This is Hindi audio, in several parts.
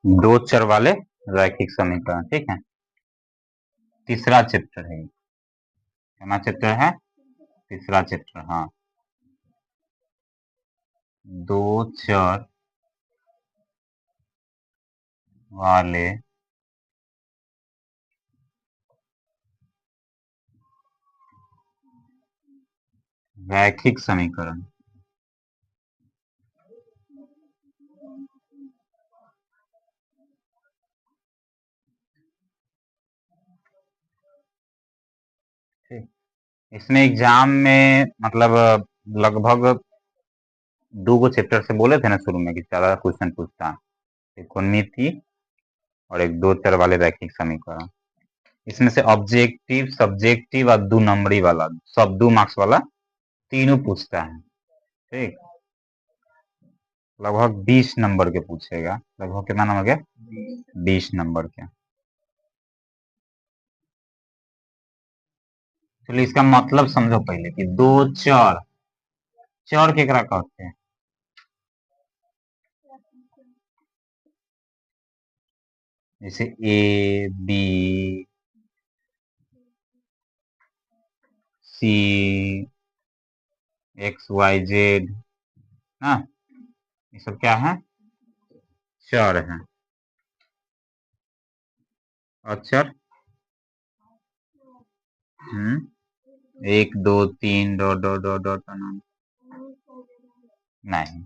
दो चर वाले रैखिक समीकरण, ठीक है। तीसरा चैप्टर है, कितना चैप्टर है? तीसरा चैप्टर, हाँ। दो चर वाले रैखिक समीकरण। इसमें एग्जाम में मतलब लगभग 2 चैप्टर से बोले थे ना शुरू में कि ज्यादा क्वेश्चन पूछता है। एक नीति और एक दो चर वाले रैखिक समीकरण। इसमें से ऑब्जेक्टिव, सब्जेक्टिव और 2 नंबरी वाला, सब 2 मार्क्स वाला तीनों पूछता है, ठीक। लगभग 20 नंबर के पूछेगा। लगभग कितना नंबर के? 20 नंबर के। चलिए इसका मतलब समझो पहले कि दो चर, चर केकरा कहते हैं? जैसे A B C X Y Z ना, ये सब क्या है? चर है। अक्षर 1 2 3 डॉट डॉट डॉट डॉट नहीं,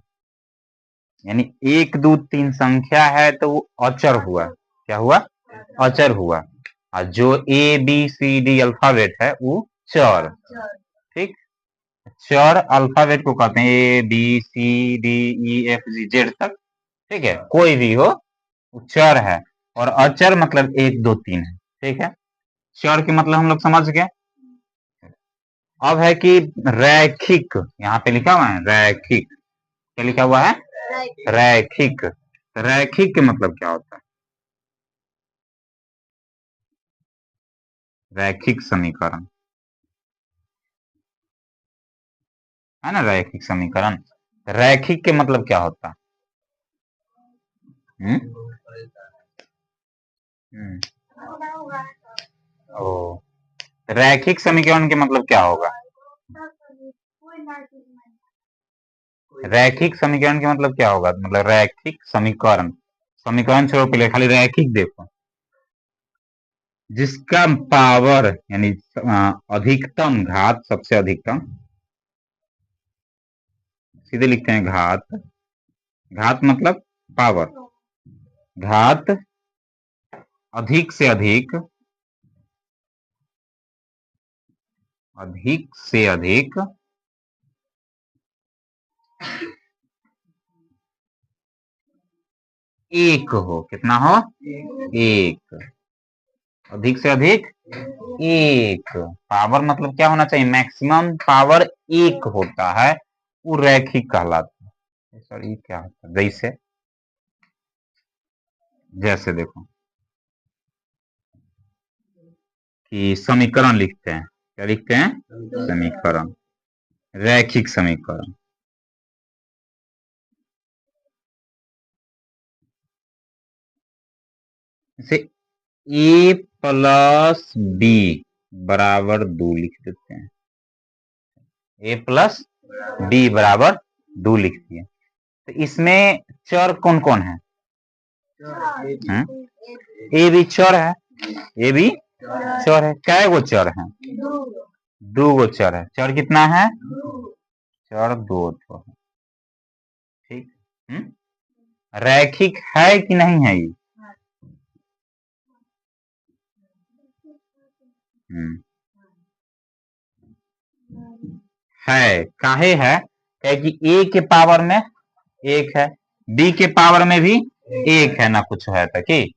यानी 1 2 3 संख्या है तो वो अचर हुआ। क्या हुआ? अचर हुआ। और जो A B C D alphabet है वो चर, ठीक। चर अल्फाबेट को कहते हैं A B C D E F G Z तक, ठीक है। कोई भी हो चर है। और अचर मतलब 1 2 3 है, ठीक है। चर के मतलब हम लोग समझ गए। अब है कि रैखिक, यहाँ पे लिखा हुआ है रैखिक। क्या लिखा हुआ है? रैखिक। रैखिक के मतलब क्या होता है? रैखिक समीकरण है ना, रैखिक समीकरण। रैखिक के मतलब क्या होता है? ओ, रैखिक समीकरण के मतलब क्या होगा? रैखिक समीकरण के मतलब क्या होगा? मतलब रैखिक समीकरण, समीकरण छोड़ो, पहले खाली रैखिक देखो। जिसका पावर यानी अधिकतम घात, सबसे अधिकतम, सीधे लिखते हैं घात। घात मतलब पावर। घात अधिक से अधिक, अधिक से अधिक एक हो। कितना हो? एक। अधिक से अधिक एक। पावर मतलब क्या होना चाहिए? मैक्सिमम पावर एक होता है, वो रैखिक कहलाता है। सर ये क्या होता है? जैसे, जैसे देखो कि समीकरण लिखते हैं, क्या लिखते हैं? समीकरण, रैखिक समीकरण। जैसे ए प्लस बी बराबर 2 लिख देते हैं। ए प्लस बी बराबर 2 लिख दिए। तो इसमें चर कौन कौन है? ए भी चर है, ए भी चर है। कै गो चर है? 2 गो चर है। चर कितना है? चर 2 तो है, ठीक। रैखिक है कि नहीं है ये? है। काहे है? क्या कि ए के पावर में 1 है, बी के पावर में भी 1 है ना, कुछ है तो कि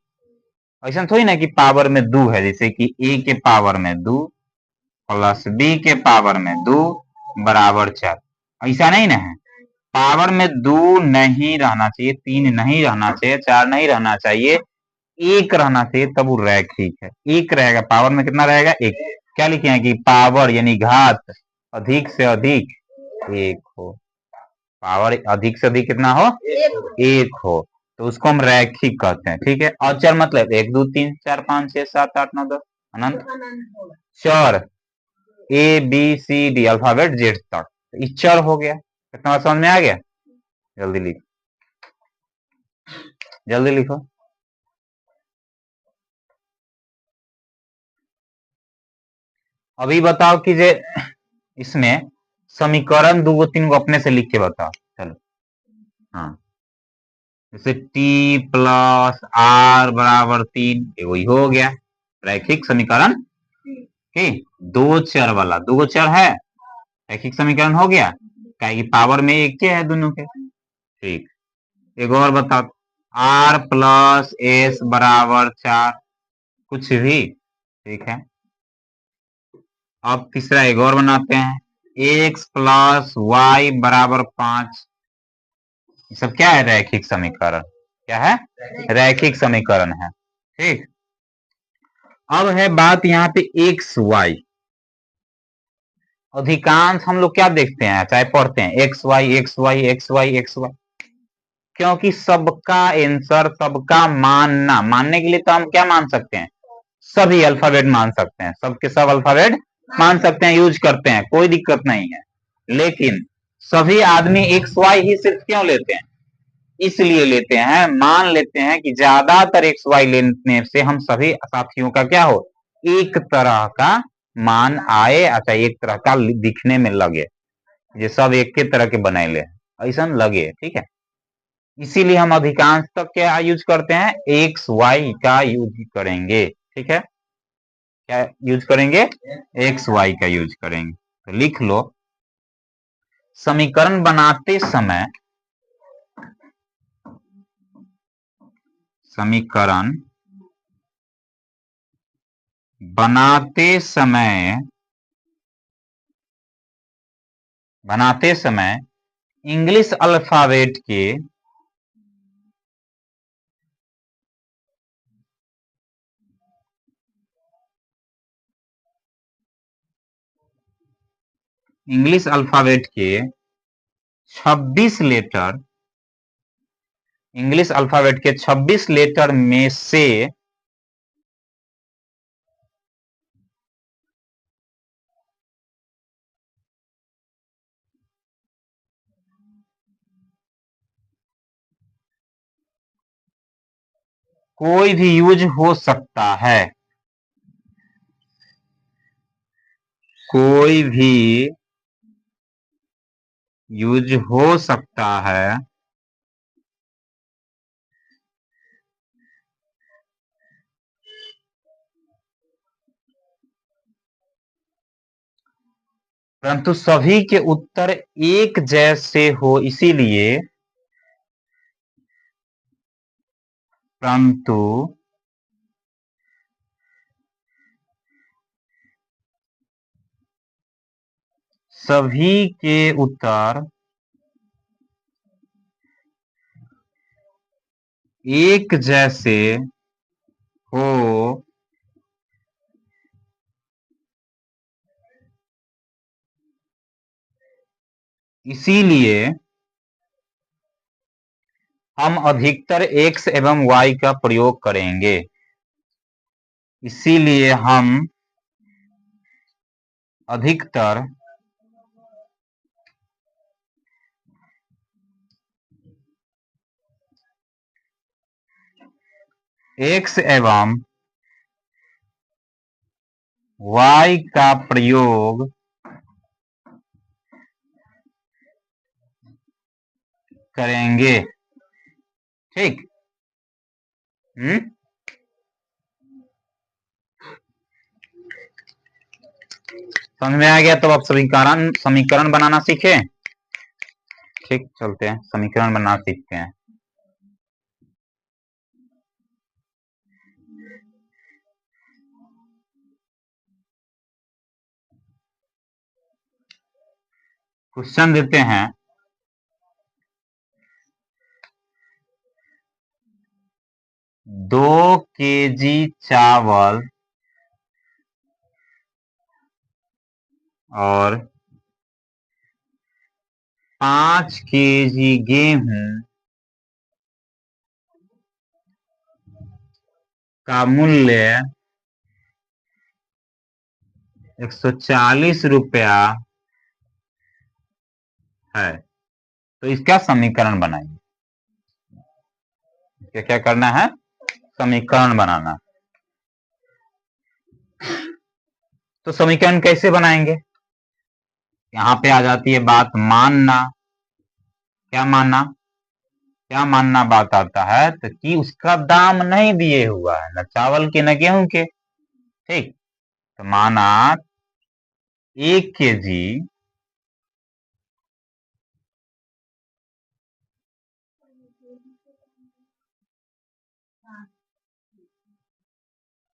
ऐसा थोड़ी ना कि पावर में 2 है। जैसे कि ए के पावर में 2 प्लस बी के पावर में 2 बराबर 4, ऐसा नहीं ना है। पावर में 2 नहीं रहना चाहिए, 3 नहीं रहना चाहिए, 4 नहीं रहना चाहिए, 1 रहना चाहिए, तब वो रैखिक है। 1 रहेगा, पावर में कितना रहेगा? 1। क्या लिखे हैं कि पावर यानी घात अधिक से अधिक एक हो, पावर अधिक से अधिक कितना हो, एक हो, तो उसको हम रैखिक कहते हैं। ठीक है, अचर मतलब 1 2 3 4 5 6 7 8 9 10 अनंत चर, A B C D alphabet Z तक, तो चर हो गया। कितना समझ में आ गया? जल्दी लिखो, जल्दी लिखो। अभी बताओ कि जे इसमें समीकरण 2 3 अपने से लिख के बताओ। चलो, हाँ, जैसे टी प्लस आर बराबर 3, वही हो गया रैखिक समीकरण। ठीक, दो चर वाला, दो चर है, रैखिक समीकरण हो गया, क्या कि पावर में एक के है दोनों के। ठीक, एक और बताओ, आर प्लस एस बराबर 4, कुछ भी। ठीक है, अब तीसरा एक और बनाते हैं, एक्स प्लस वाई बराबर 5, ये सब क्या है? रैखिक समीकरण। क्या है? रैखिक समीकरण है। ठीक, अब है बात यहाँ पे एक्स वाई। अधिकांश हम लोग क्या देखते हैं, चाहे पढ़ते हैं, X Y X Y X Y X Y, क्योंकि सबका आंसर, सबका मानना, मानने के लिए तो हम क्या मान सकते हैं, सभी अल्फाबेट मान सकते हैं, सबके सब अल्फाबेट मान सकते हैं, यूज करते हैं, कोई दिक्कत नहीं है। लेकिन सभी आदमी एक्स वाई ही सिर्फ क्यों लेते हैं? इसलिए लेते हैं, मान लेते हैं कि ज्यादातर एक्स वाई लेने से हम सभी साथियों का क्या हो, एक तरह का मान आए, अच्छा एक तरह का दिखने में लगे, ये सब एक के तरह के बनाए ऐसा लगे। ठीक है, इसीलिए हम अधिकांश तक क्या यूज करते हैं, एक्स वाई का यूज करेंगे। ठीक है, क्या यूज करेंगे? एक्स वाई का यूज करेंगे। तो लिख लो, समीकरण बनाते समय, समीकरण बनाते समय इंग्लिश अल्फाबेट के इंग्लिश अल्फाबेट के 26 लेटर, इंग्लिश अल्फाबेट के 26 लेटर में से कोई भी यूज हो सकता है, कोई भी यूज हो सकता है, परंतु सभी के उत्तर एक जैसे हो, इसीलिए, परंतु सभी के उत्तर एक जैसे हो, इसीलिए हम अधिकतर x एवं y का प्रयोग करेंगे, इसीलिए हम अधिकतर x एवं y का प्रयोग करेंगे। ठीक, समझ में आ गया? तो अब समीकरण बनाना सीखे। ठीक, चलते हैं, समीकरण बनाना सीखते हैं। क्वेश्चन देते हैं, 2 केजी चावल और 5 केजी गेहूं का मूल्य 140 रुपया है, तो इसका समीकरण बनाइए। क्या क्या करना है? समीकरण बनाना। तो समीकरण कैसे बनाएंगे? यहां पे आ जाती है बात मानना। क्या मानना? क्या मानना बात आता है तो कि उसका दाम नहीं दिए हुआ है, न चावल के न गेहूं के। ठीक, तो माना 1 केजी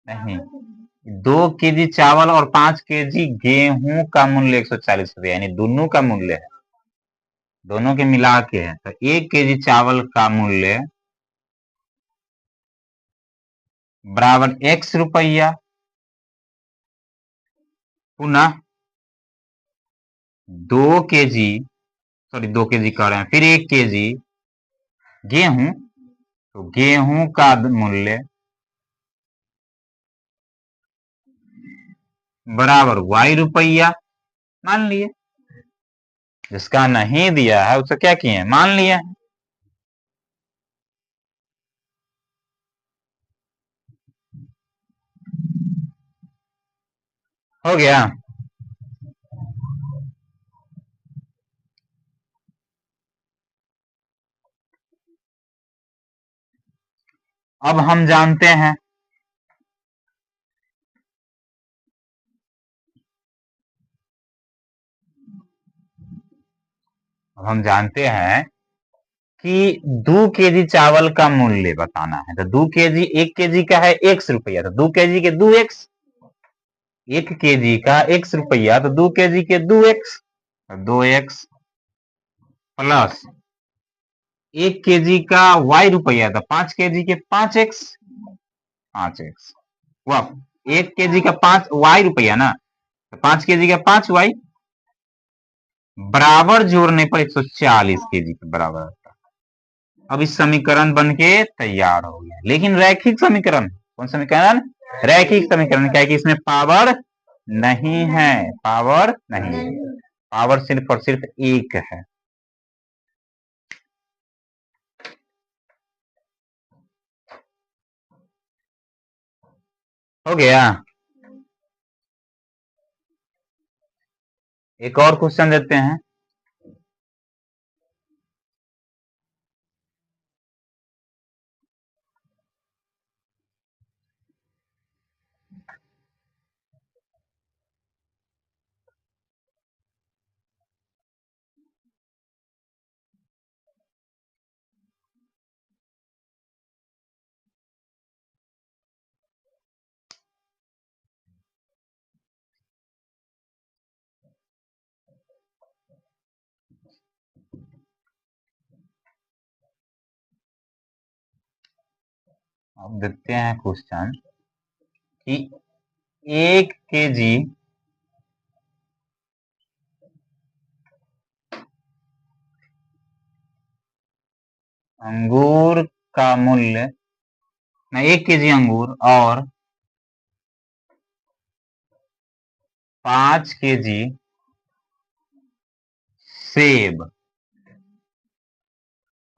नहीं, 2 केजी चावल और 5 केजी गेहूं का मूल्य 140 रुपया, यानी दोनों का मूल्य है, दोनों के मिला के है। तो 1 केजी चावल का मूल्य बराबर x रुपया, पुनः 2 केजी, सॉरी 2 केजी कह रहे हैं, फिर 1 केजी गेहूं, तो गेहूं का मूल्य बराबर y रुपया मान लिए। जिसका नहीं दिया है उसे क्या किए? मान लिया। हो गया। अब हम जानते हैं कि 2 केजी चावल का मूल्य बताना है। तो 2 केजी, 1 केजी का है x रुपया, तो 2 केजी के 2x, 1 केजी का x रुपया, तो 2 केजी के 2x, 2x प्लस 1 केजी का y रुपया, तो 5 केजी के 5x, 5x, वाह, 1 केजी का 5 y रुपया ना, तो 5 केजी का 5y बराबर जोड़ने पर 140 केजी के बराबर आता है। अब इस समीकरण बन के तैयार हो गया। लेकिन रैखिक समीकरण, कौन समीकरण? रैखिक समीकरण। क्या है कि इसमें पावर नहीं है, पावर नहीं है, पावर सिर्फ और सिर्फ 1 है। हो गया। एक और क्वेश्चन देते हैं। अब देखते हैं क्वेश्चन कि 1 केजी अंगूर का मूल्य, 1 केजी अंगूर और 5 केजी सेब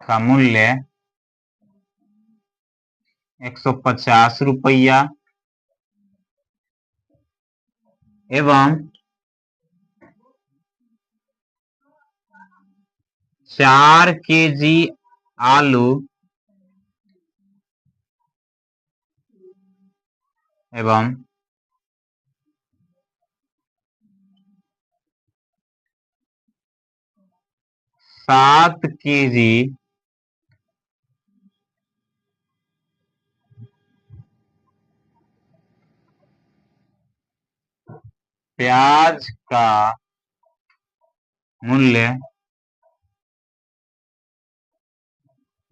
का मूल्य 150 रुपया एवं 4 केजी आलू एवं 7 केजी प्याज का मूल्य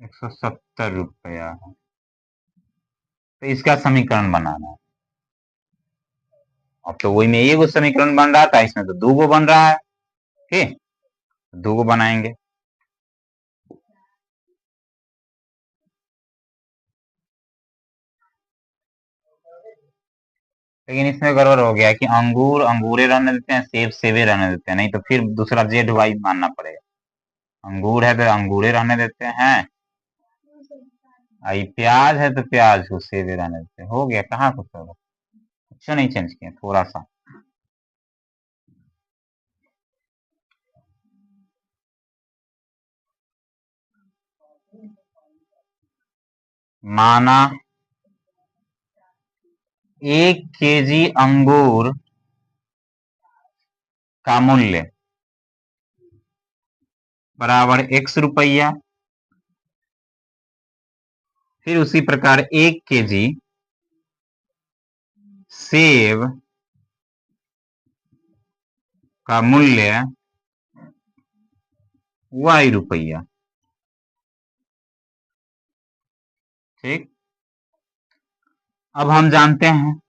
170 रुपया है। तो इसका समीकरण बनाना है। अब तो वही में एगो समीकरण बन रहा था, इसमें तो 2 गो बन रहा है। ठीक, 2 को बनाएंगे। लेकिन इसमें गड़बड़ हो गया कि अंगूर अंगूरे रहने देते हैं, सेब सेबे रहने देते हैं, नहीं तो फिर दूसरा जेड वाई मानना पड़ेगा। अंगूर है तो अंगूरे रहने देते हैं, आई प्याज है तो प्याज को सेबे रहने देते हैं। हो गया, कहाँ कुछ होगा, कुछ नहीं चेंज किया, थोड़ा सा। माना 1 केजी अंगूर का मूल्य बराबर ₹X। फिर उसी प्रकार 1 केजी सेब का मूल्य ₹Y। ठीक, अब हम जानते हैं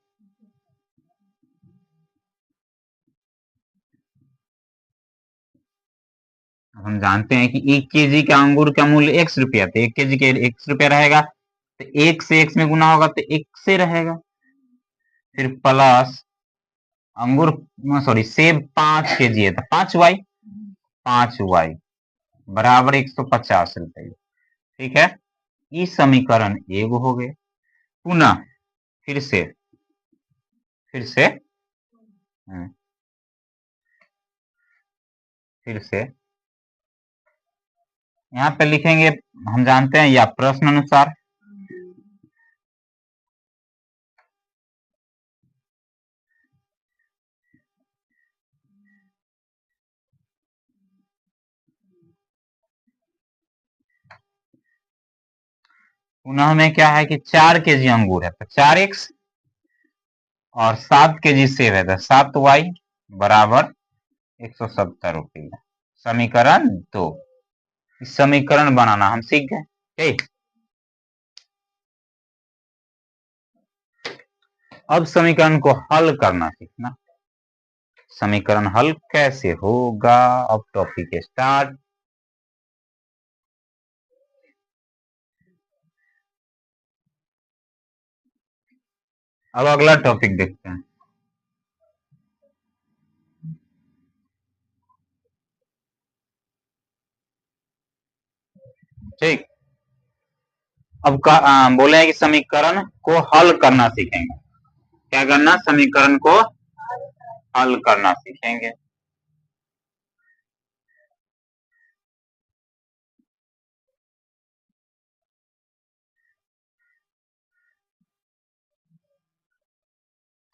कि 1 केजी का अंगूर का मूल्य X रुपया, तो 1 केजी के X रुपया रहेगा, तो 1 से X में गुना होगा तो 1 से रहेगा। फिर प्लस अंगूर सॉरी सेब 5 केजी है तो 5Y बराबर ₹150। ठीक है, इस समीकरण एगो हो गए। पुनः फिर से यहाँ पे लिखेंगे, हम जानते हैं या प्रश्न अनुसार। पुनः में क्या है कि 4 केजी अंगूर है तो 4X और 7 केजी सेब है तो 7Y बराबर ₹170। समीकरण 2। इस समीकरण बनाना हम सीख गए। ठीक, अब समीकरण को हल करना सीखना। समीकरण हल कैसे होगा, अब टॉपिक स्टार्ट। अब अगला टॉपिक देखते हैं। ठीक, अब बोले हैं कि समीकरण को हल करना सीखेंगे। क्या करना, समीकरण को हल करना सीखेंगे।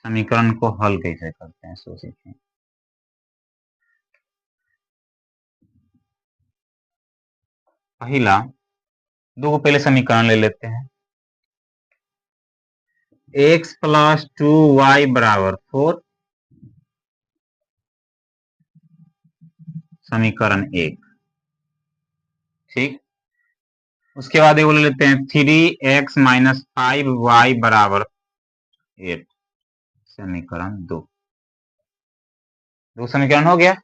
समीकरण को हल कैसे करते हैं सो सीखें। पहला 2 को पहले समीकरण ले लेते हैं। x + 2y = 4, समीकरण 1। ठीक, उसके बाद ये ले लेते हैं 3x - 5y = 8, समीकरण 2। 2 समीकरण हो गया,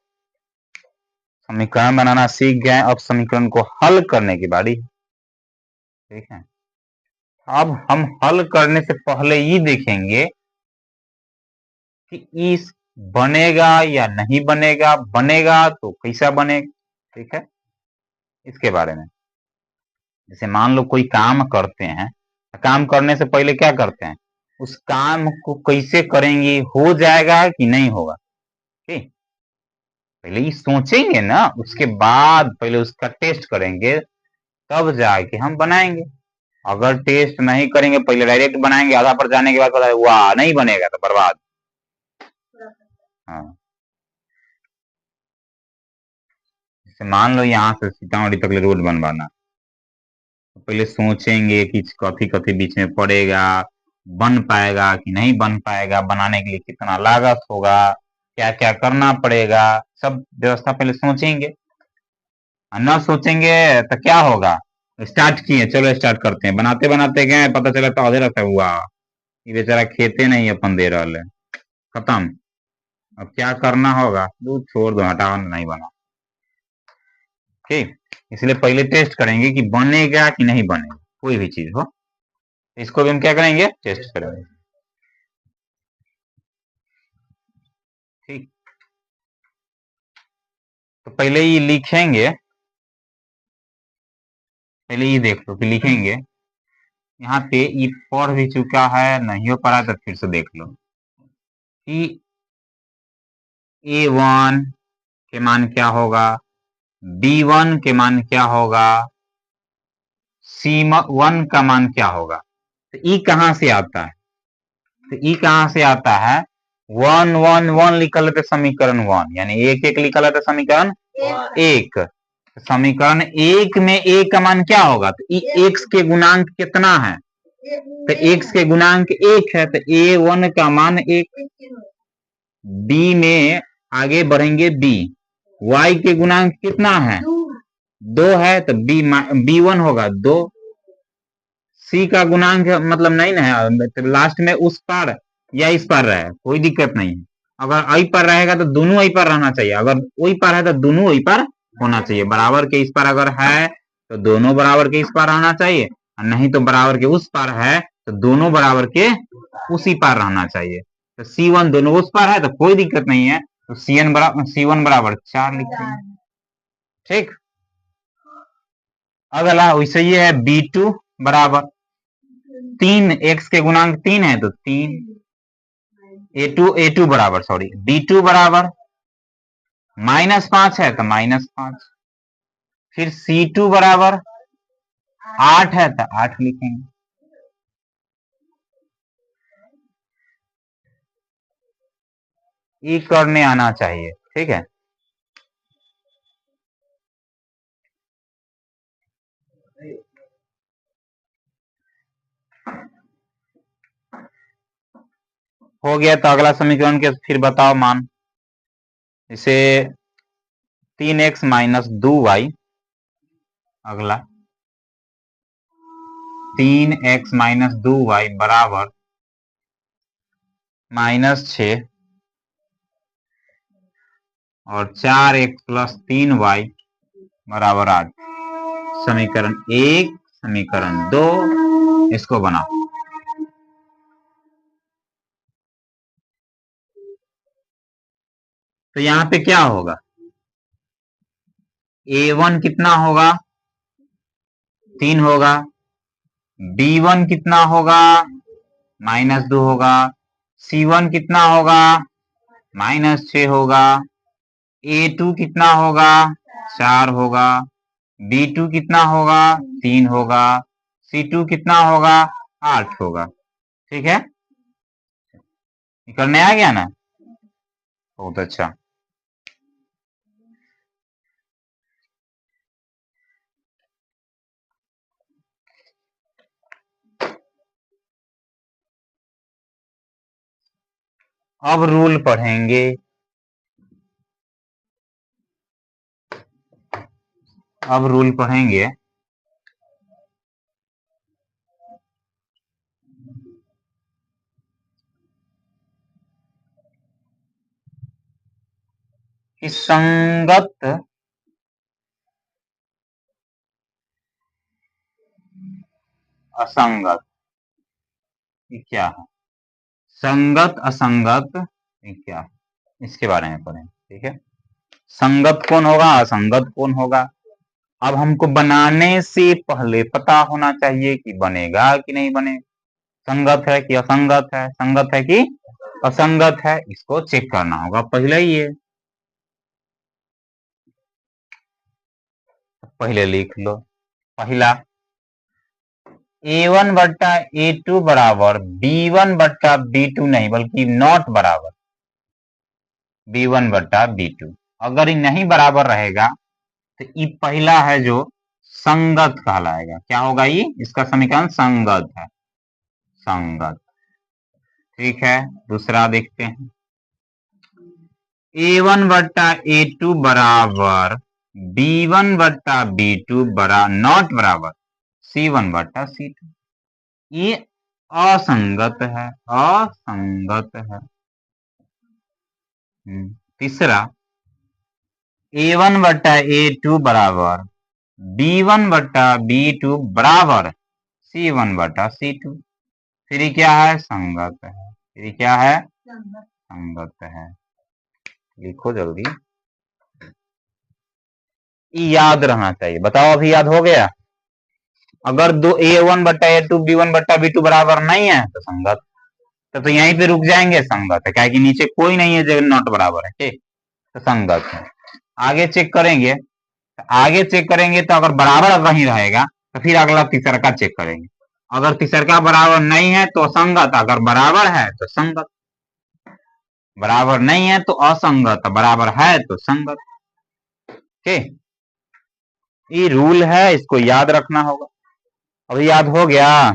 समीकरण बनाना सीख गए। अब समीकरण को हल करने की बारी। ठीक है, अब हम हल करने से पहले ये देखेंगे कि इस बनेगा या नहीं बनेगा, बनेगा तो कैसा बनेगा। ठीक है, इसके बारे में। जैसे मान लो कोई काम करते हैं, काम करने से पहले क्या करते हैं, उस काम को कैसे करेंगे, हो जाएगा कि नहीं होगा। ठीक, पहले ये सोचेंगे ना, उसके बाद पहले उसका टेस्ट करेंगे, तब जाके हम बनाएंगे। अगर टेस्ट नहीं करेंगे, पहले डायरेक्ट बनाएंगे, आधा पर जाने के बाद पता है वाह नहीं बनेगा तो बर्बाद। हाँ, जैसे मान लो यहाँ से सीतामढ़ी तक रोड बनवाना, तो पहले सोचेंगे कि कथी कथी बीच में पड़ेगा, बन पाएगा कि नहीं बन पाएगा, बनाने के लिए कितना लागत होगा, क्या क्या करना पड़ेगा, सब व्यवस्था पहले सोचेंगे। न सोचेंगे तो क्या होगा, स्टार्ट किए, चलो स्टार्ट करते हैं, बनाते बनाते गए, पता चला तो आधे रास्ते हुआ, ये बेचारा खेते नहीं अपन दे रहा है, खत्म। अब क्या करना होगा, दूध छोड़ दो, हटाओ, नहीं बना। ओके, इसलिए पहले टेस्ट करेंगे कि बनेगा कि नहीं बनेगा, कोई भी चीज हो इसको भी हम क्या करेंगे, टेस्ट करेंगे। ठीक, तो पहले ये लिखेंगे, पहले ये देख लो कि लिखेंगे। यहाँ पे ये पढ़ भी चुका है, नहीं हो पढ़ा तो फिर से देख लो कि A1 के मान क्या होगा, B1 के मान क्या होगा, C1 का मान क्या होगा। तो ई कहां से आता है, तो ई कहां से आता है, 1 1 1 लिखल है तो समीकरण 1, यानी एक एक लिखल है तो समीकरण एक। समीकरण एक में ए का मान क्या होगा, तो एक्स के गुणांक कितना है, तो एक्स के गुणांक एक है, तो A1 का मान एक। बी में आगे बढ़ेंगे, बी वाई के गुणांक कितना है, 2 है, तो B1 होगा 2। सी का गुणांक मतलब नहीं ना है, तो लास्ट में उस पार या इस पार रहे, कोई दिक्कत नहीं है। अगर आई पर रहेगा तो दोनों आई पर रहना चाहिए, अगर वही पार है तो दोनों वही पर होना चाहिए। बराबर के इस पार अगर है तो दोनों बराबर के इस पार रहना चाहिए, और नहीं तो बराबर के उस पार है तो दोनों बराबर के उसी पार रहना चाहिए। तो C1 दोनों उस पार है तो कोई दिक्कत नहीं है, तो C1 बराबर 4 लिखते हैं। ठीक, अगला वैसे ये है B2 बराबर 3, एक्स के गुणांक 3 है तो 3। A2 बराबर सॉरी B2 बराबर -5 है तो -5। फिर C2 बराबर 8 है तो 8 लिखेंगे। ये करने आना चाहिए, ठीक है। हो गया, तो अगला समीकरण के फिर बताओ मान, इसे 3x - 2y, अगला 3x - 2y बराबर -6 और 4x + 3y बराबर 8। समीकरण 1, समीकरण 2, इसको बनाओ। तो यहाँ पे क्या होगा, A1 कितना होगा, 3 होगा, B1 कितना होगा, -2 होगा, C1 कितना होगा, -6 होगा, A2 कितना होगा, 4 होगा, B2 कितना होगा, 3 होगा, C2 कितना होगा, 8 होगा। ठीक है, करने आ गया ना, बहुत अच्छा। अब रूल पढ़ेंगे, अब रूल पढ़ेंगे। कि संगत असंगत, ये क्या है, संगत असंगत ये क्या है, इसके बारे में पढ़ें। ठीक है, संगत कौन होगा, असंगत कौन होगा। अब हमको बनाने से पहले पता होना चाहिए कि बनेगा कि नहीं बनेगा, संगत है कि असंगत है, संगत है कि असंगत है, इसको चेक करना होगा पहले ही है। पहले लिख लो, पहला A1 बट्टा A2 बराबर B1 बट्टा B2 नहीं बल्कि नॉट बराबर B1 बट्टा B2। अगर ये नहीं बराबर रहेगा तो ये पहला है जो संगत कहलाएगा। क्या होगा ये, इसका समीकरण संगत है, संगत। ठीक है, दूसरा देखते हैं, A1 बट्टा A2 बराबर B1 बट्टा B2 बरा नॉट बराबर C1 बट्टा C2। ये असंगत है, असंगत है। तीसरा A1 बट्टा A2 बराबर B1 बट्टा B2 बराबर C1 बट्टा C2। फिर ये क्या है? संगत है। फिर ये क्या है? संगत है। लिखो जल्दी, याद रहना चाहिए। बताओ अभी याद हो गया? अगर दो A1 बट्टा A2 B1 बट्टा B2 बराबर नहीं है तो संगत। तो यहीं पे रुक जाएंगे, संगत है। क्या कि नीचे कोई नहीं है जो नॉट बराबर है, ठीक, तो संगत है। आगे चेक करेंगे, आगे चेक करेंगे तो अगर बराबर कहीं रहेगा तो फिर अगला तीसरा का चेक करेंगे। अगर तीसरा का बराबर नहीं है तो असंगत, अगर बराबर है तो संगत, बराबर नहीं है तो असंगत, बराबर है तो संगत। ठीक, ये रूल है, इसको याद रखना होगा। अभी याद हो गया?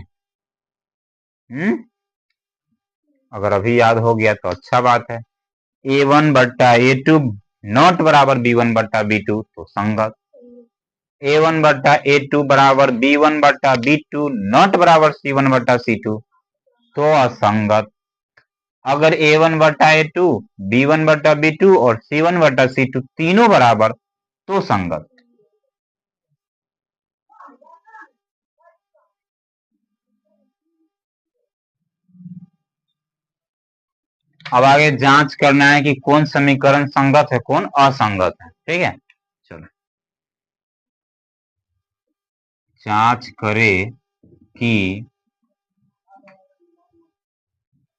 अगर अभी याद हो गया तो अच्छा बात है। A1 बट्टा A2 नॉट बराबर B1 बट्टा B2 तो संगत। A1 बट्टा A2 बराबर B1 बट्टा B2 नॉट बराबर C1 बट्टा C2 तो असंगत। अगर A1 बट्टा A2 B1 बट्टा B2 और C1 बट्टा C2 तीनों बराबर तो संगत। अब आगे जांच करना है कि कौन समीकरण संगत है, कौन असंगत है। ठीक है, चलो जांच करें कि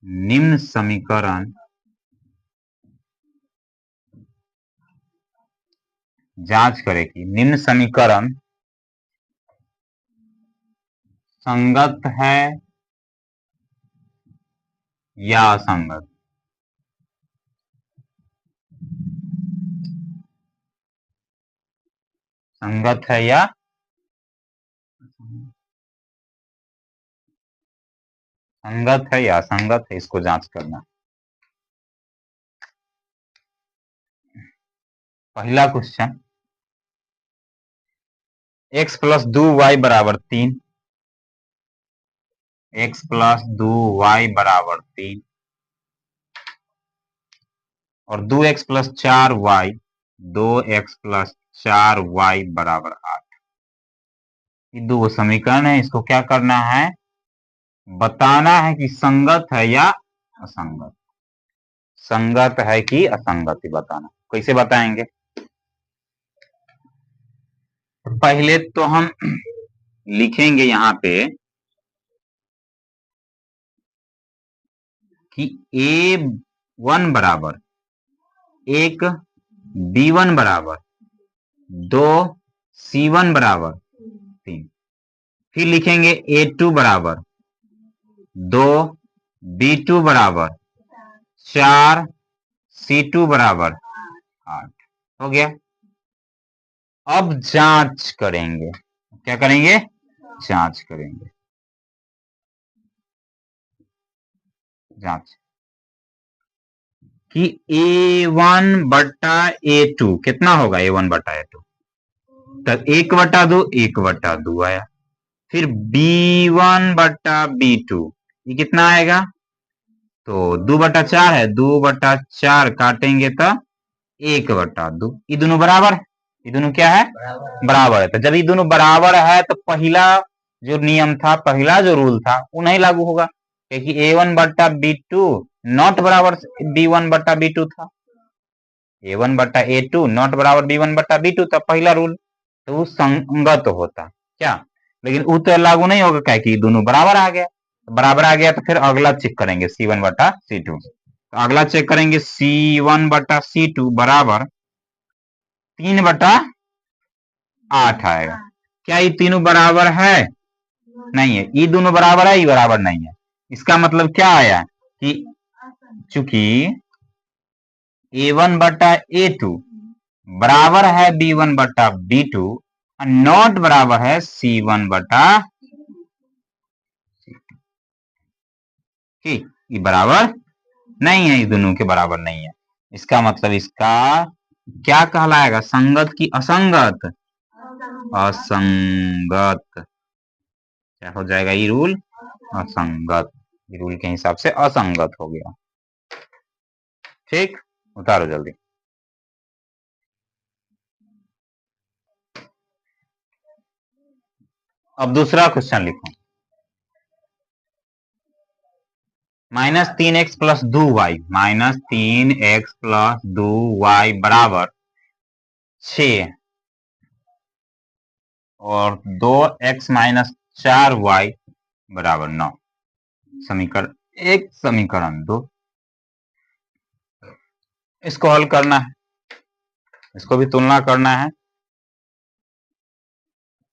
निम्न समीकरण, जांच करें कि निम्न समीकरण संगत है या असंगत। संगत है या संगत है या असंगत है, इसको जांच करना। पहला क्वेश्चन, x प्लस 2y बराबर 3, x प्लस 2y बराबर 3 और 2x plus 4y, 2x plus 4y बराबर 8। ये दो समीकरण है, इसको क्या करना है? बताना है कि संगत है या असंगत। संगत है कि असंगत, ही बताना। कैसे बताएंगे? पहले तो हम लिखेंगे यहां पे कि A1 बराबर एक, B1 बराबर 2, C1 बराबर 3। फिर लिखेंगे A2 बराबर 2, B2 बराबर 4, C2 बराबर 8। हो गया। अब जांच करेंगे। क्या करेंगे? जांच करेंगे। जांच कि A1 बट्टा A2 कितना होगा? A1 बट्टा A2 तब 1/2, 1/2 आया। फिर B1 बट्टा B2 ये कितना आएगा? तो 2/4 है, 2/4 काटेंगे तो 1/2। ये दोनों बराबर है, ये दोनों क्या है? बराबर है। तो जब ये दोनों बराबर है तो पहला जो नियम था, पहला जो रूल था वो नहीं लागू होगा, क्योंकि A1 बट्टा B2 नॉट बराबर B1 बट्टा B2 था। A1 बट्टा A2 नॉट बराबर B1 बट्टा B2 था पहला रूल, तो वो संगत होता क्या। लेकिन वो तो लागू नहीं होगा, क्या कि दोनों बराबर आ गया। बराबर आ गया तो फिर अगला चेक करेंगे C1 बट्टा C2। तो अगला चेक करेंगे C1 बट्टा C2 बराबर 3/8 आएगा। क्या ये तीनों बराबर है? नहीं है। ये दोनों बराबर है, ये बराबर नहीं है। इसका मतलब क्या आया कि चूंकि A1 बट्टा A2 बराबर है B1 बट्टा B2 और नॉट बराबर है C1 बट्टा, ठीक, ये बराबर नहीं है, इस दोनों के बराबर नहीं है। इसका मतलब इसका क्या कहलाएगा? संगत की असंगत? असंगत। क्या हो जाएगा ये रूल? असंगत। ये रूल के हिसाब से असंगत हो गया। ठीक, उतारो जल्दी। अब दूसरा क्वेश्चन लिखो। -3x plus 2y, -3x plus 2y बराबर 6 और 2x माइनस 4y बराबर 9। समीकरण 2। इसको हल करना है, इसको भी तुलना करना है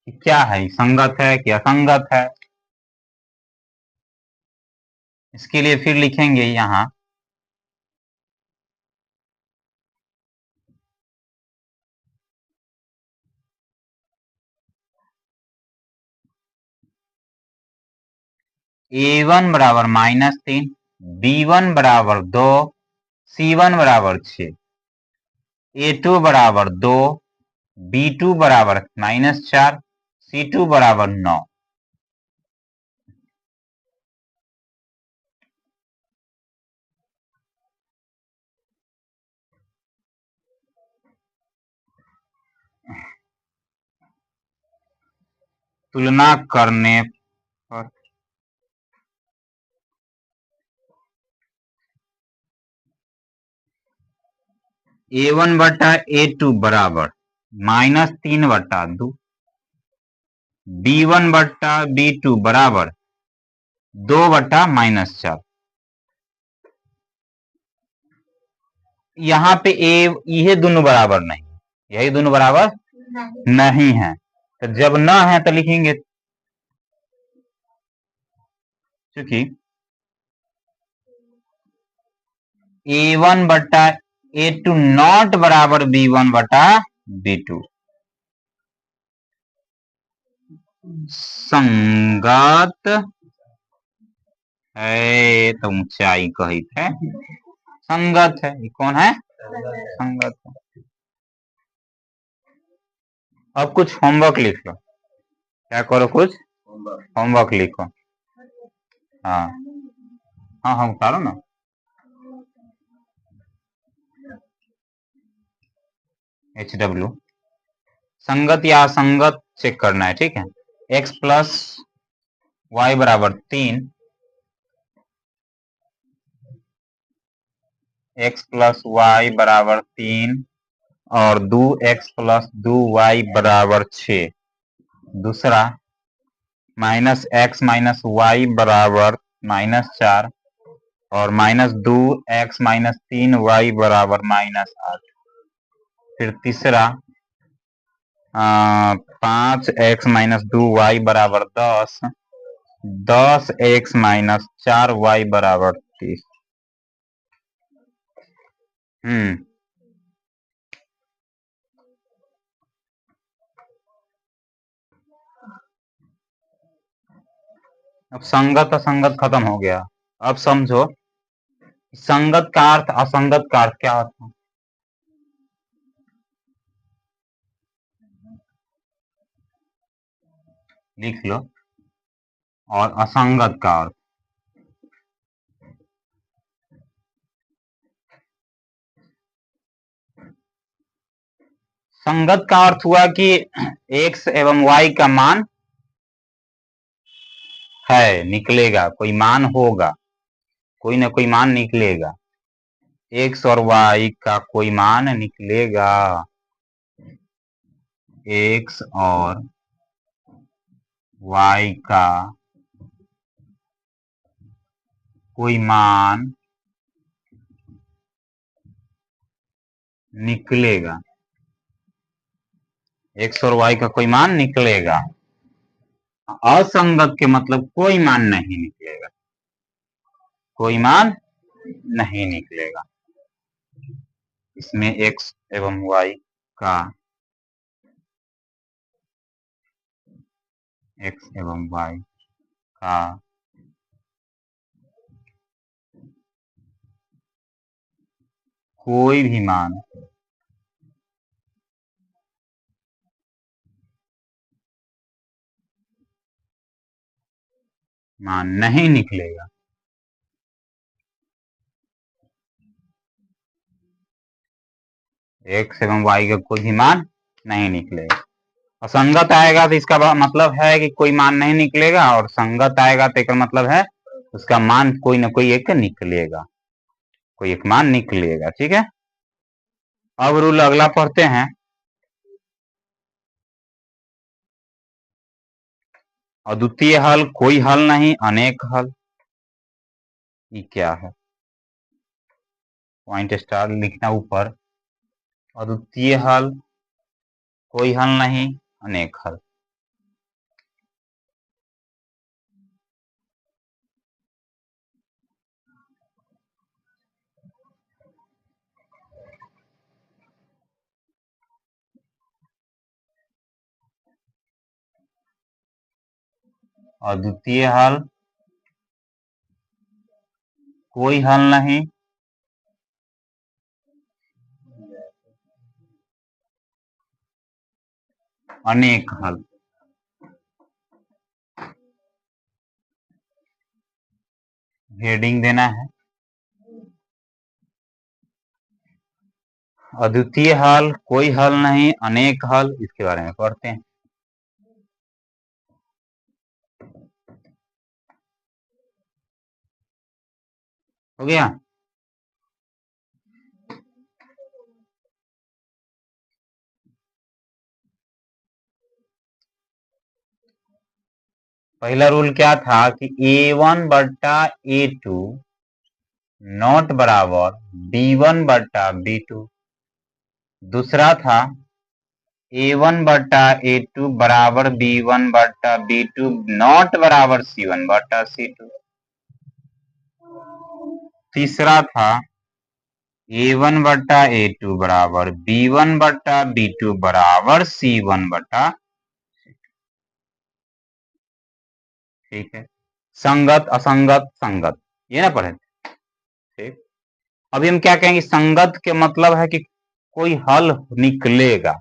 कि क्या है, संगत है कि असंगत है। इसके लिए फिर लिखेंगे यहाँ a1 बराबर -3, b1 बराबर 2, c1 बराबर 6, a2 बराबर 2, b2 बराबर -4, c2 बराबर 9। तुलना करने पर a1 बटा a2 बराबर -3/2, b1 बटा b2 बराबर 2/-4। यहाँ पे ये दोनों बराबर नहीं, यही दोनों बराबर नहीं है, तो जब न है तो लिखेंगे, क्योंकि a1 बटा a2 नॉट बराबर b1 बटा b2। संगत है तो ऊंचाई कही थे, संगत है। ये कौन है? संगत है। अब कुछ होमवर्क लिख लो। क्या करो? कुछ होमवर्क लिखो। हाँ हाँ हाँ, उतारो ना। HW संगत या असंगत चेक करना है, ठीक है। x प्लस वाई बराबर 3, x प्लस वाई बराबर 3 और 2x प्लस 2y बराबर 6। दूसरा -x माइनस वाई बराबर -4 और -2x माइनस 3y बराबर -8। फिर तीसरा 5x माइनस 2y बराबर 10, 10x माइनस 4y बराबर 30। अब संगत असंगत खत्म हो गया। अब समझो संगत का अर्थ असंगत का अर्थ क्या होता है। लिख लो। और असंगत का अर्थ, संगत का अर्थ हुआ कि x एवं y का मान है, निकलेगा, कोई मान होगा, कोई ना कोई मान निकलेगा। x और y का कोई मान निकलेगा, x और y का कोई मान निकलेगा, x और y का कोई मान निकलेगा। असंगत के मतलब कोई मान नहीं निकलेगा, कोई मान नहीं निकलेगा। इसमें x एवं y का, x एवं y का कोई भी मान नहीं निकलेगा। x एवं y का कोई भी मान नहीं निकलेगा। असंगत आएगा तो इसका मतलब है कि कोई मान नहीं निकलेगा, और संगत आएगा तो इसका मतलब है उसका मान कोई ना कोई एक निकलेगा, कोई एक मान निकलेगा। ठीक है, अब रूल अगला पढ़ते हैं। अद्वितीय हल, कोई हल नहीं, अनेक हल। ये क्या है? पॉइंट स्टार लिखना ऊपर। अद्वितीय हल, कोई हल नहीं, अनेक हल। अद्वितीय हल, कोई हल नहीं, अनेक हल। हेडिंग देना है अद्वितीय हल, कोई हल नहीं, अनेक हल। इसके बारे में पढ़ते हैं। हो गया? पहला रूल क्या था कि A1 बट्टा A2 नॉट बराबर B1 बट्टा B2। दूसरा था A1 बट्टा A2 बराबर B1 बट्टा B2 नॉट बराबर C1 बट्टा C2। तीसरा था A1 बट्टा A2 बराबर B1 बट्टा B2 बराबर C1 बट्टा। ठीक है, संगत, असंगत, संगत, ये ना पढ़े। ठीक, अभी हम क्या कहेंगे? संगत के मतलब है कि कोई हल निकलेगा,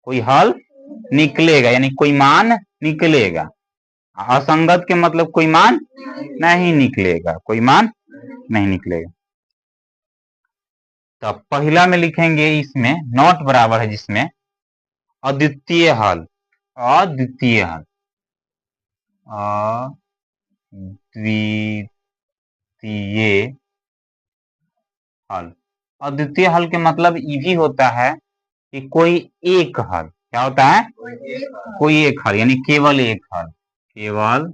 कोई हल निकलेगा, यानी कोई मान निकलेगा। असंगत के मतलब कोई मान नहीं निकलेगा, कोई मान नहीं निकलेगा। तो पहला में लिखेंगे, इसमें नॉट बराबर है जिसमें अद्वितीय हल, अद्वितीय हल, अद्वितीय हल। अद्वितीय हल के मतलब ये भी होता है कि कोई एक हल। क्या होता है? कोई एक हल, यानी केवल एक हल, केवल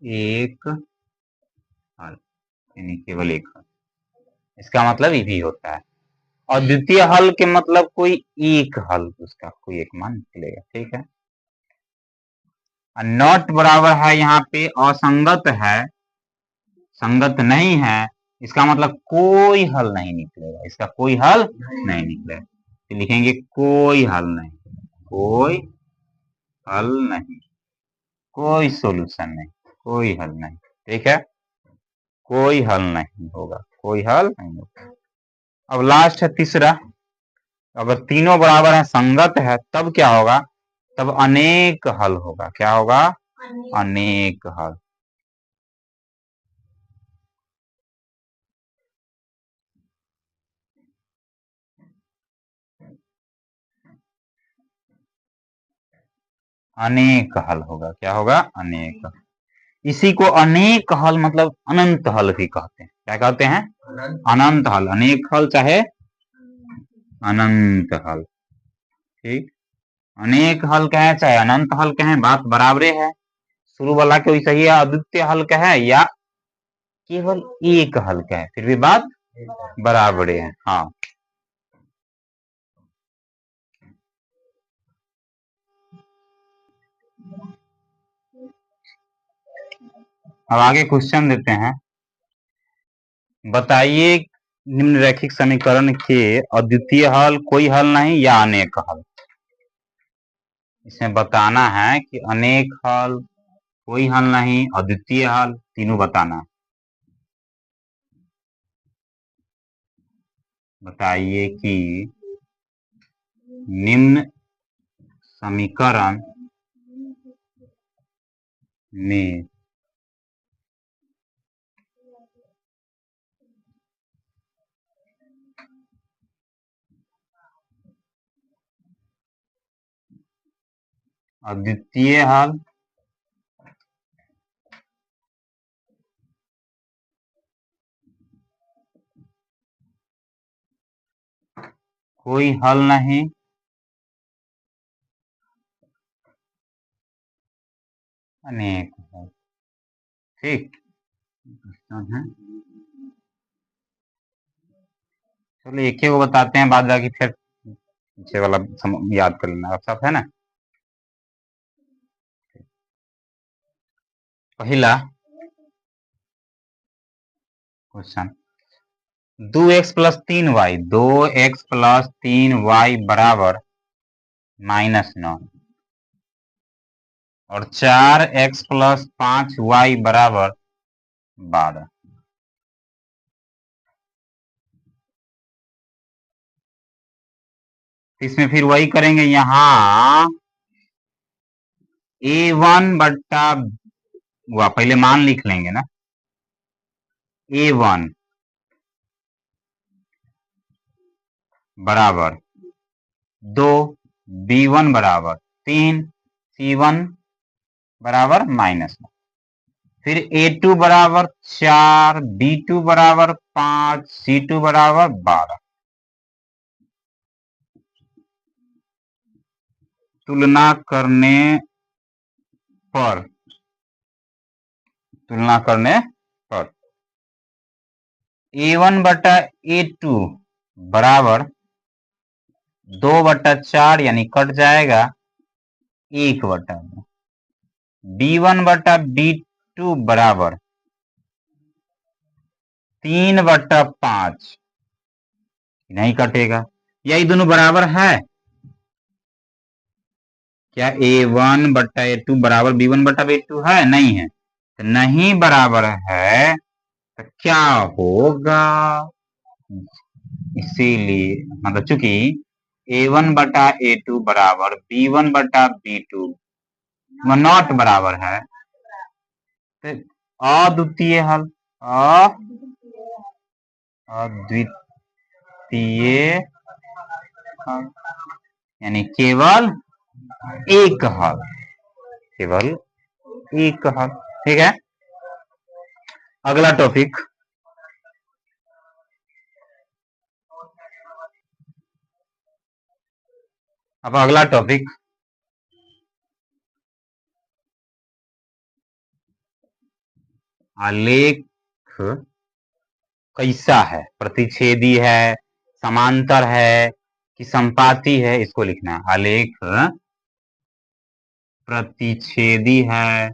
एक हल, यानी केवल एक हल। इसका मतलब ये भी होता है। अद्वितीय हल के मतलब कोई एक हल, उसका कोई एक मान निकलेगा। ठीक है, नॉट बराबर है यहाँ पे असंगत है, संगत नहीं है, इसका मतलब कोई हल नहीं निकलेगा, इसका कोई हल नहीं निकलेगा। तो लिखेंगे कोई हल नहीं, कोई हल नहीं, कोई सॉल्यूशन नहीं, कोई हल नहीं। ठीक है, कोई हल नहीं होगा, कोई हल नहीं होगा। अब लास्ट है तीसरा। अगर तीनों बराबर है, संगत है, तब क्या होगा? तब अनेक हल होगा। क्या होगा? अनेक हल। अनेक हल होगा। क्या होगा? अनेक। इसी को अनेक हल मतलब अनंत हल भी कहते हैं। क्या कहते हैं? अनंत हल, अनेक हल चाहे अनंत हल। ठीक, अनेक हल कहे चाहे अनंत हल कहे, बात बराबरे है। शुरू वाला कोई सही है, अद्वितीय हल कहे या केवल एक हल कहे, फिर भी बात बराबरे है। हाँ, अब आगे क्वेश्चन देते हैं। बताइए निम्नलिखित समीकरण के अद्वितीय हल, कोई हल नहीं या अनेक हल। इसमें बताना है कि अनेक हल, कोई हल नहीं, अद्वितीय हल, तीनों बताना है। बताइए कि निम्न समीकरण में अद्वितीय हल कोई हल नहीं, अनेक हल। ठीक है, चलो एक ही को बताते हैं, बाद बाकी फिर पीछे वाला याद कर लेना, सब है ना। पहला क्वेश्चन, 2x+3y, 2x+3y बराबर -9 और 4x+5y बराबर 12। इसमें फिर वही करेंगे, यहाँ a1 बट्टा पहले मान लिख लेंगे ना, a1 बराबर 2, b1 बराबर 3, c1 बराबर -9, फिर a2 बराबर 4, b2 बराबर 5, c2 बराबर 12। तुलना करने पर a1 बटा a2 बराबर 2/4 यानी कट जाएगा 1/2। b1 बटा b2 बराबर 3/5, नहीं कटेगा। यही दोनों बराबर है क्या? a1 बटा a2 बराबर b1 बटा b2 है? नहीं है, तो नहीं बराबर है तो क्या होगा? इसीलिए मतलब चूंकि a1 बटा a2 बराबर b1 बटा b2 नॉट बराबर है, तो अद्वितीय हल, अद्वितीय हल यानी केवल एक हल, केवल एक हल। ठीक है, अगला टॉपिक, अब अगला टॉपिक, आलेख कैसा है, प्रतिच्छेदी है, समांतर है कि संपाती है, इसको लिखना है। आलेख प्रतिच्छेदी है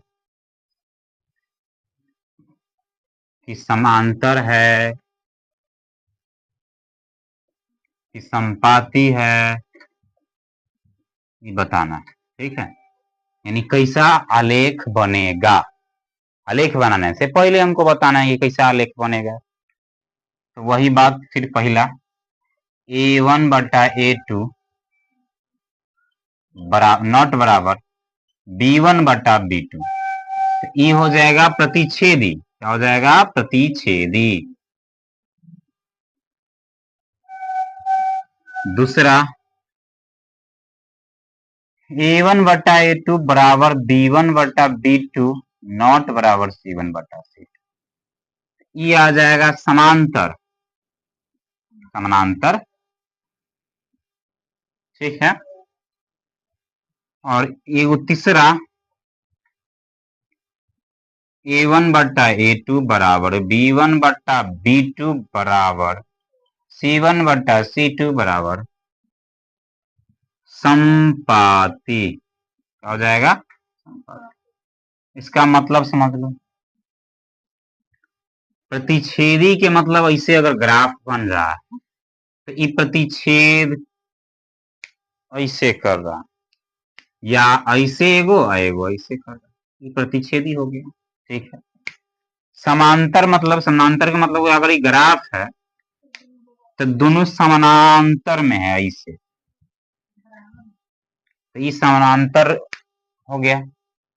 कि समांतर है कि संपाती है, ये बताना है। ठीक है, यानी कैसा आलेख बनेगा। आलेख बनाने से पहले हमको बताना है कि कैसा आलेख बनेगा। तो वही बात फिर पहला, a1 बटा a2 नॉट बराबर b1 बटा b2, तो ये हो जाएगा प्रतिच्छेदी। क्या हो जाएगा? प्रतिच्छेदी। दूसरा, a1 बटा a2 बराबर b1 बटा b2 नॉट बराबर c1 बटा c2, ये आ जाएगा समांतर, समानांतर। ठीक है, और ये तीसरा, a1 बटा a2 बराबर b1 बटा b2 बराबर c1 बटा c2 बराबर संपाती। क्या हो जाएगा? इसका मतलब समझ लो, प्रतिच्छेदी के मतलब ऐसे अगर ग्राफ बन रहा है तो ये प्रतिच्छेद ऐसे कर रहा, या ऐसे एगो ऐसे कर रहा, ये प्रतिच्छेदी हो गया। ठीक है, समांतर मतलब, समांतर का मतलब अगर ये ग्राफ है तो दोनों समानांतर में है ऐसे, तो ये समानांतर हो गया।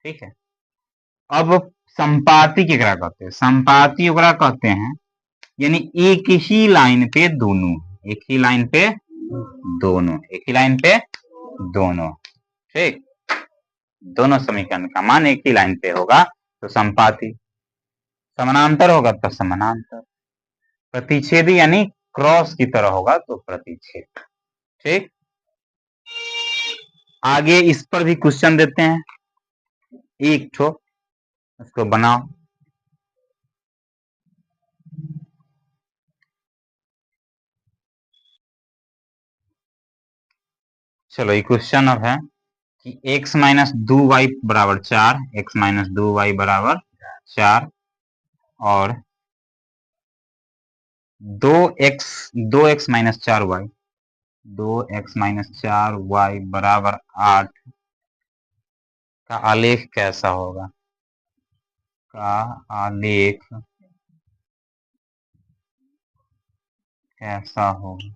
ठीक है, अब संपाती केकरा कहते हैं? संपाती ओकरा कहते हैं यानी एक ही लाइन पे दोनों, एक ही लाइन पे दोनों, एक ही लाइन पे दोनों। ठीक, दोनों समीकरण का मान एक ही लाइन पे होगा तो संपाती, समानांतर होगा तो समानांतर, प्रतिच्छेदी यानी क्रॉस की तरह होगा तो प्रतिच्छेद। ठीक, आगे इस पर भी क्वेश्चन देते हैं, एक ठो उसको बनाओ। चलो ये क्वेश्चन अब है कि x माइनस 2y बराबर 4, x माइनस 2y बराबर 4 और 2x minus 4y, 2x minus 4y बराबर 8 का आलेख कैसा होगा, का आलेख कैसा होगा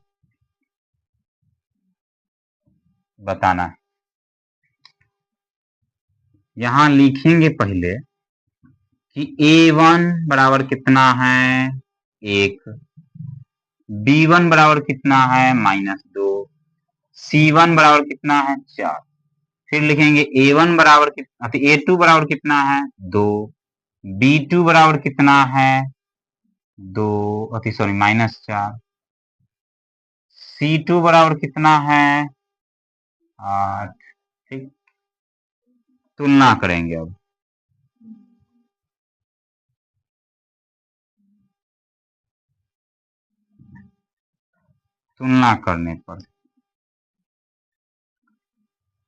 बताना है। यहां लिखेंगे पहले कि a1 बराबर कितना है 1, b1 बराबर कितना है -2, c1 बराबर कितना है 4, फिर लिखेंगे a1 बराबर कितना, a2 बराबर कितना है 2, b2 बराबर कितना है 2, सॉरी -4, c2 बराबर कितना है 8। ठीक, तुलना करेंगे अब, तुलना करने पर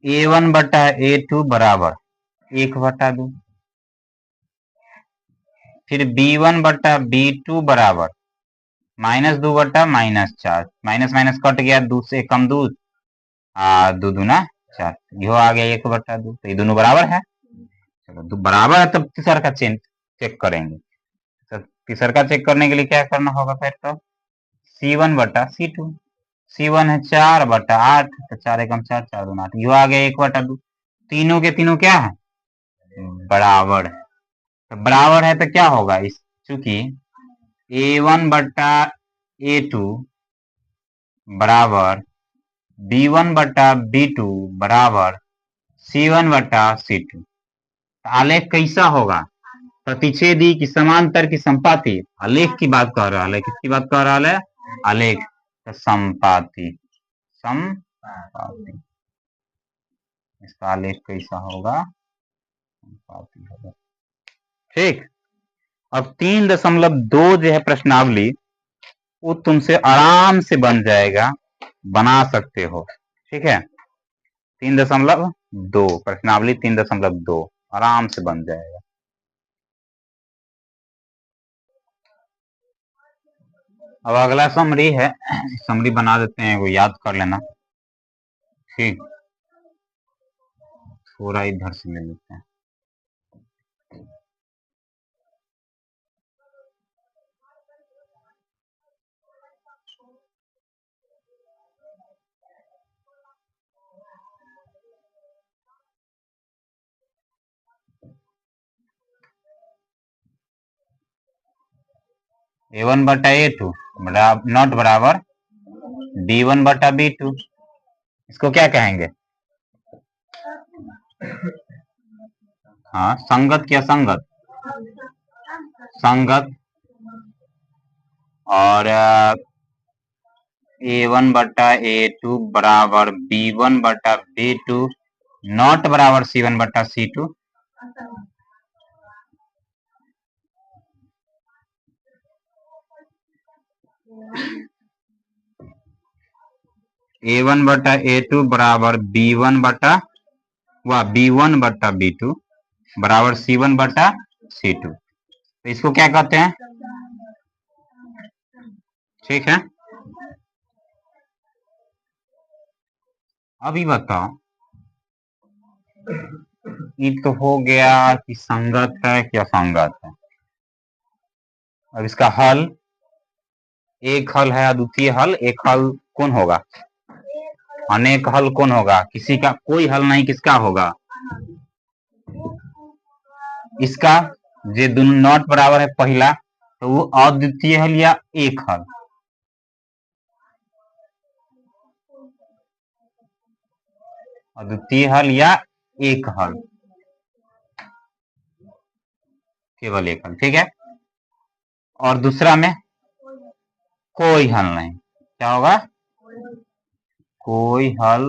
a1 बटा a2 बराबर 1/2, फिर b1 बटा b2 बराबर -2 बटा -4, माइनस माइनस कट गया, 2 से कम 2, 2 दूना 4, यो आ गया 1/2, तो ये दोनों बराबर है। चलो तो बराबर है तब तीसरा का चेक करेंगे, तो तीसरा का चेक करने के लिए क्या करना होगा फिर, तो c1 बटा c2, c1 है 4/8, तो 4 एकम 4, 4 दूना 8, यो आ गया 1/2, तीनों के तीनों क्या है बराबर है, तो बराबर है तो क्या होगा, इस चूंकि a1 बटा a2 बराबर b1 बटा b2 बराबर c1 बटा c2, आलेख कैसा होगा, प्रतिच्छेदी की समांतर की संपाती, आलेख की बात कर रहा है, किसकी बात कर रहा है, आलेख, तो संपाती, संपाती, इसका आलेख कैसा होगा, संपाती होगा। ठीक, अब 3.2 जो है प्रश्नावली, वो तुमसे आराम से बन जाएगा, बना सकते हो। ठीक है, 3.2 प्रश्नावली 3.2 आराम से बन जाएगा। अब अगला समरी है, समरी बना देते हैं, वो याद कर लेना। ठीक, थोड़ा इधर से ले लेते हैं। a1 बटा a2 नॉट बराबर b1 बटा b2, इसको क्या कहेंगे, हाँ संगत क्या संगत, संगत, और a1 बटा a2 बराबर b1 बटा b2 नॉट बराबर c1 बटा c2, a1 बटा a2 बराबर b1 बटा b1 बटा b2 बराबर c1 बटा c2, तो इसको क्या कहते हैं। ठीक है, अभी बताओ, ये तो हो गया कि संगत है क्या संगत है। अब इसका हल, एक हल है अद्वितीय हल, एक हल कौन होगा, अनेक हल कौन होगा, किसी का कोई हल नहीं, किसका होगा, इसका, जे दोनों नॉट बराबर है पहला, तो वो अद्वितीय हल या एक हल, अद्वितीय हल या एक हल, केवल एक हल, ठीक है। और दूसरा में कोई हल नहीं, क्या होगा, कोई हल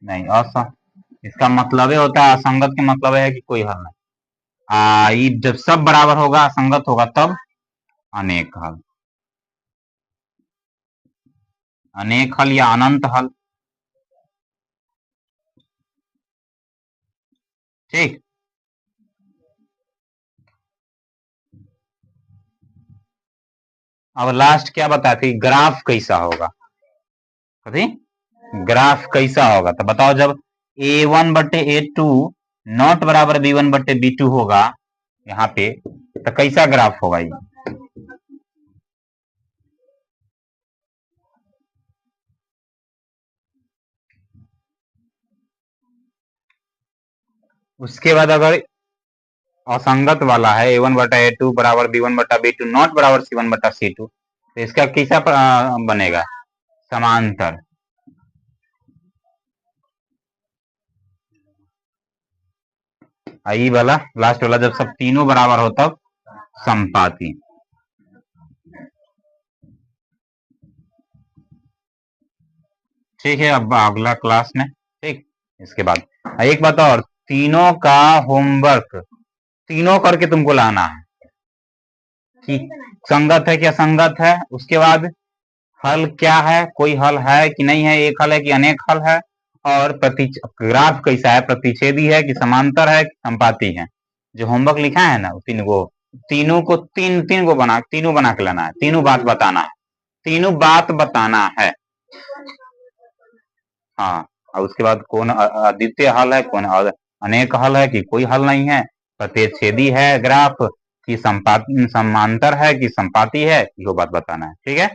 नहीं। इसका मतलब ये होता है, असंगत के मतलब है कि कोई हल नहीं। ये जब सब बराबर होगा, असंगत होगा, तब अनेक हल, अनेक हल या अनंत हल, ठीक। अब लास्ट क्या बताती, ग्राफ कैसा होगा, कभी ग्राफ कैसा होगा, तो बताओ, जब A1/A2 नॉट बराबर B1/B2 होगा यहाँ पे, तो कैसा ग्राफ होगा ये, उसके बाद अगर असंगत वाला है A1/A2 बराबर B1/B2 नॉट बराबर C1/C2, तो इसका कैसा बनेगा, समांतर। आई वाला लास्ट वाला, जब सब तीनों बराबर हो तब संपाती। ठीक है, अब अगला क्लास में, ठीक। इसके बाद एक बात और, तीनों का होमवर्क तीनों करके तुमको लाना है कि संगत है कि असंगत है, उसके बाद हल क्या है, कोई हल है कि नहीं है, एक हल है कि अनेक हल है, और ग्राफ कैसा है, प्रतिच्छेदी है कि समांतर है कि संपाती है। जो होमवर्क लिखा है ना, तीनों को तीनों बना के लाना है, तीनों बात बताना है, तीनों बात बताना है। हाँ, और उसके बाद कौन अद्वितीय हल है, कौन अनेक हल है कि कोई हल नहीं है, प्रतिच्छेदी है ग्राफ कि समांतर है कि संपाती है, ये बात बताना है, ठीक है।